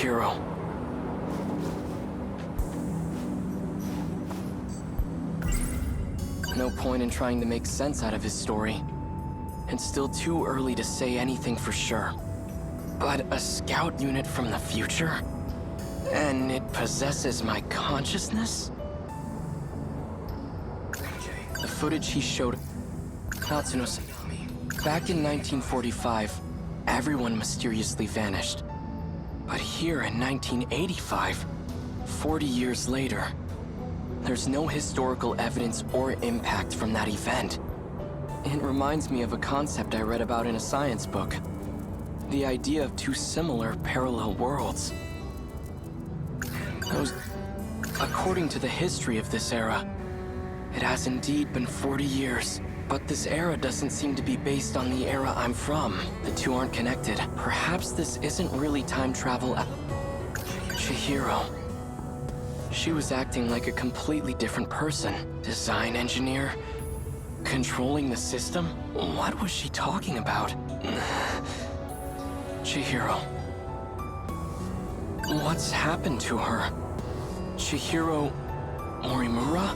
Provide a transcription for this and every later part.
Chihiro. No point in trying to make sense out of his story. It's still too early to say anything for sure. But a scout unit from the future? And it possesses my consciousness? The footage he showed... Natsuno-san. Back in 1945, everyone mysteriously vanished. But here in 1985, 40 years later, there's no historical evidence or impact from that event. It reminds me of a concept I read about in a science book. The idea of two similar parallel worlds. According to the history of this era, it has indeed been 40 years. But this era doesn't seem to be based on the era I'm from. The two aren't connected. Perhaps this isn't really time travel. Chihiro. She was acting like a completely different person. Design engineer? Controlling the system? What was she talking about? Chihiro. What's happened to her? Chihiro Morimura?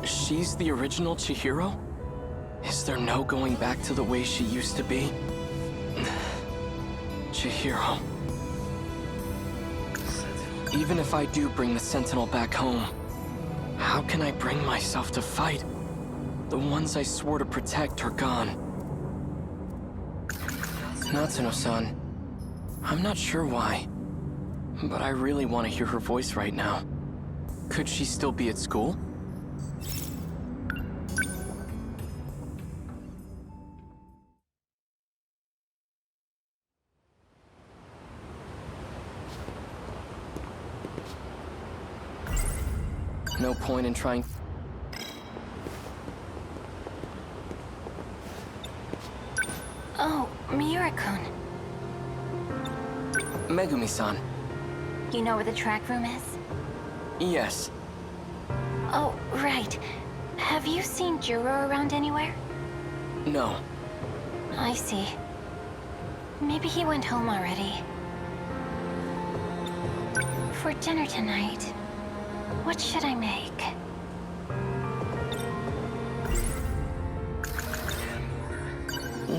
She's the original Chihiro? Is there no going back to the way she used to be? Chihiro. Even if I do bring the Sentinel back home, how can I bring myself to fight? The ones I swore to protect are gone. Natsuno-san, I'm not sure why, but I really want to hear her voice right now. Could she still be at school? No point in trying... Oh, Miura-kun. Megumi-san. You know where the track room is? Yes. Oh, right. Have you seen Jiro around anywhere? No. I see. Maybe he went home already. For dinner tonight, what should I make?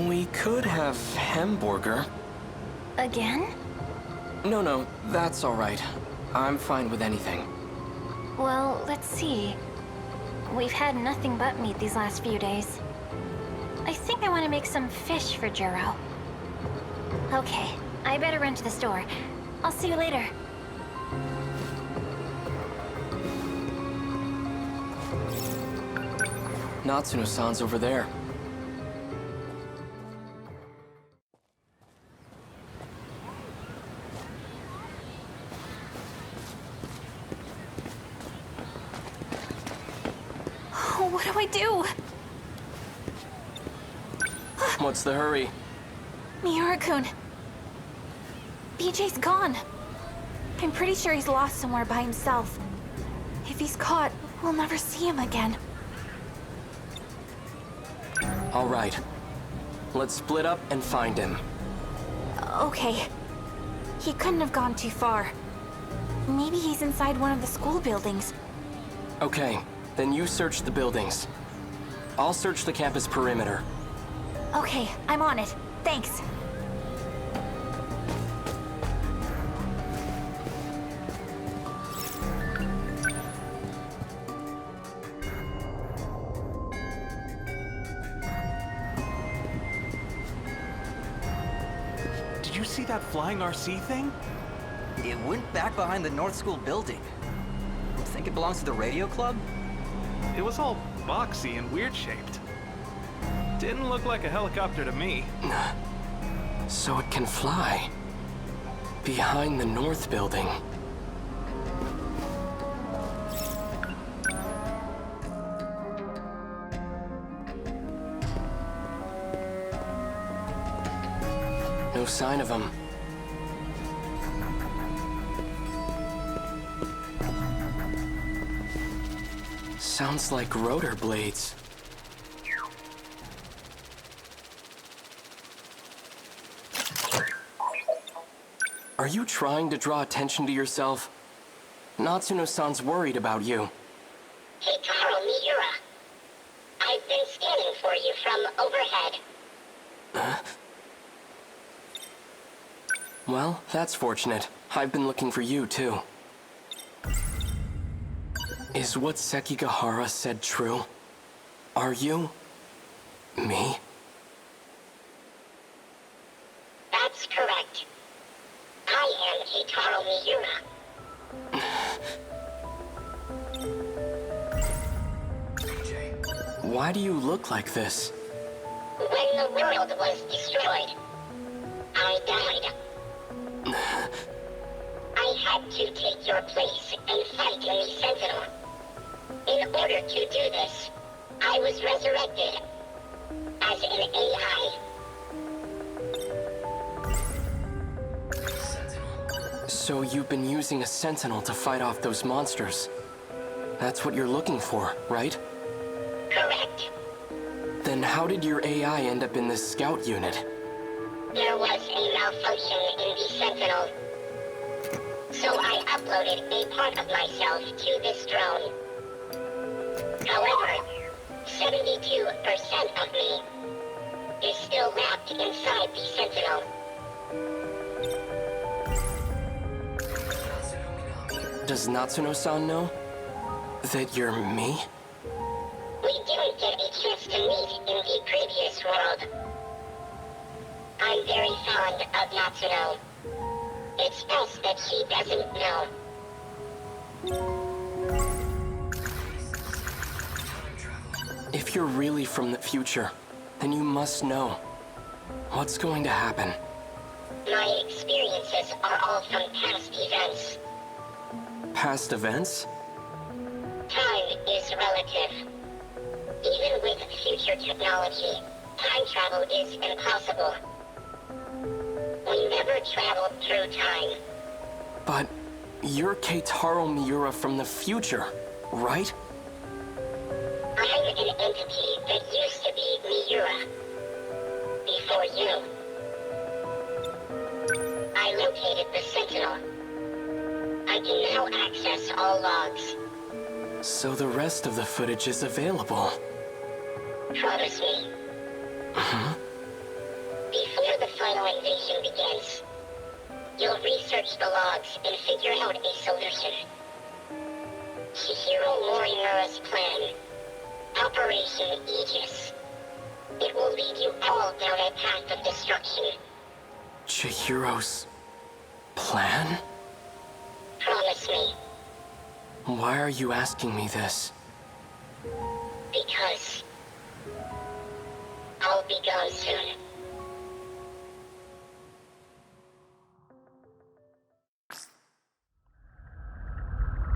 We could have hamburger. Again? No, that's all right. I'm fine with anything. Well, let's see. We've had nothing but meat these last few days. I think I want to make some fish for Jiro. Okay, I better run to the store. I'll see you later. Natsuno-san's over there. What do I do? What's the hurry? Miura-kun. BJ's gone. I'm pretty sure he's lost somewhere by himself. If he's caught, we'll never see him again. All right. Let's split up and find him. Okay. He couldn't have gone too far. Maybe he's inside one of the school buildings. Okay, then you search the buildings. I'll search the campus perimeter. Okay, I'm on it. Thanks. Did you see that flying RC thing? It went back behind the North School building. Think it belongs to the radio club? It was all boxy and weird-shaped. Didn't look like a helicopter to me. So it can fly. Behind the North building. No sign of him. Sounds like rotor blades. Are you trying to draw attention to yourself? Natsuno-san's worried about you. Кейтаро, Miura. I've been scanning for you from overhead. Well, that's fortunate. I've been looking for you, too. Is what Sekigahara said true? Are you... me? That's correct. I am Кейтаро Miura. Why do you look like this? When the world was destroyed, I died. I had to take your place and fight in the Sentinel. In order to do this, I was resurrected as an AI. So you've been using a Sentinel to fight off those monsters. That's what you're looking for, right? Correct. Then how did your AI end up in this scout unit? There was a malfunction in the Sentinel. So I uploaded a part of myself to this drone. However, 72% of me is still wrapped inside the Sentinel. Does Natsuno-san know that you're me? We didn't get a chance to meet in the previous world. I'm very fond of Natsuno. It's best that she doesn't know. If you're really from the future, then you must know. What's going to happen? My experiences are all from past events. Past events? Time is relative. Even with future technology, time travel is impossible. We never traveled through time. But you're Кейтаро Miura from the future, right? I'm an entity that used to be Miura. Before you. I located the Sentinel. I can now access all logs. So the rest of the footage is available. Promise me. Before the final invasion begins, you'll research the logs and figure out a solution. Chihiro Morimura's plan. Operation Aegis. It will lead you all down a path of destruction. Chihiro's... plan? Promise me. Why are you asking me this? Because I'll be gone soon.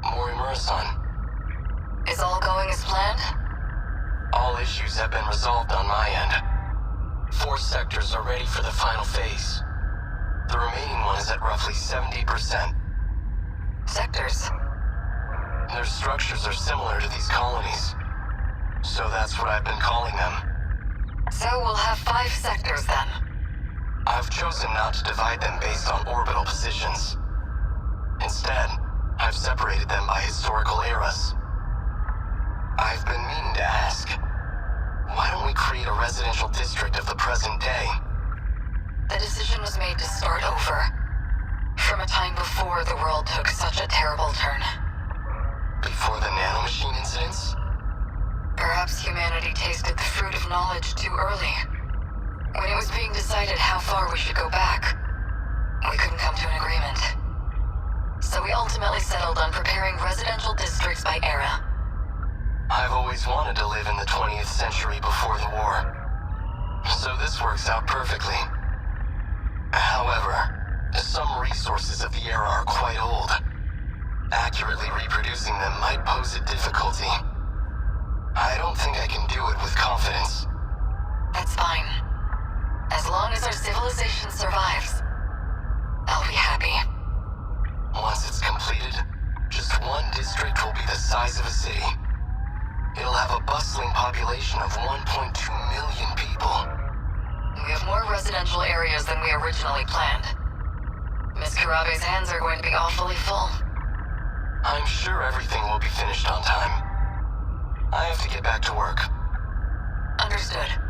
Morimura-san. Is all going as planned? All issues have been resolved on my end. 4 sectors are ready for the final phase. The remaining one is at roughly 70%. Sectors? Their structures are similar to these colonies. So that's what I've been calling them. So we'll have 5 sectors then. I've chosen not to divide them based on orbital positions. Instead, I've separated them by historical eras. I've been meaning to ask, why don't we create a residential district of the present day? The decision was made to start over. From a time before the world took such a terrible turn. Before the nanomachine incidents? Perhaps humanity tasted the fruit of knowledge too early. When it was being decided how far we should go back, we couldn't come to an agreement. So we ultimately settled on preparing residential districts by era. I've always wanted to live in the 20th century before the war. So this works out perfectly. However, some resources of the era are quite old. Accurately reproducing them might pose a difficulty. I don't think I can do it with confidence. That's fine. As long as our civilization survives, I'll be happy. Once it's completed, just one district will be the size of a city. It'll have a bustling population of 1.2 million people. We have more residential areas than we originally planned. Miss Karabe's hands are going to be awfully full. I'm sure everything will be finished on time. I have to get back to work. Understood.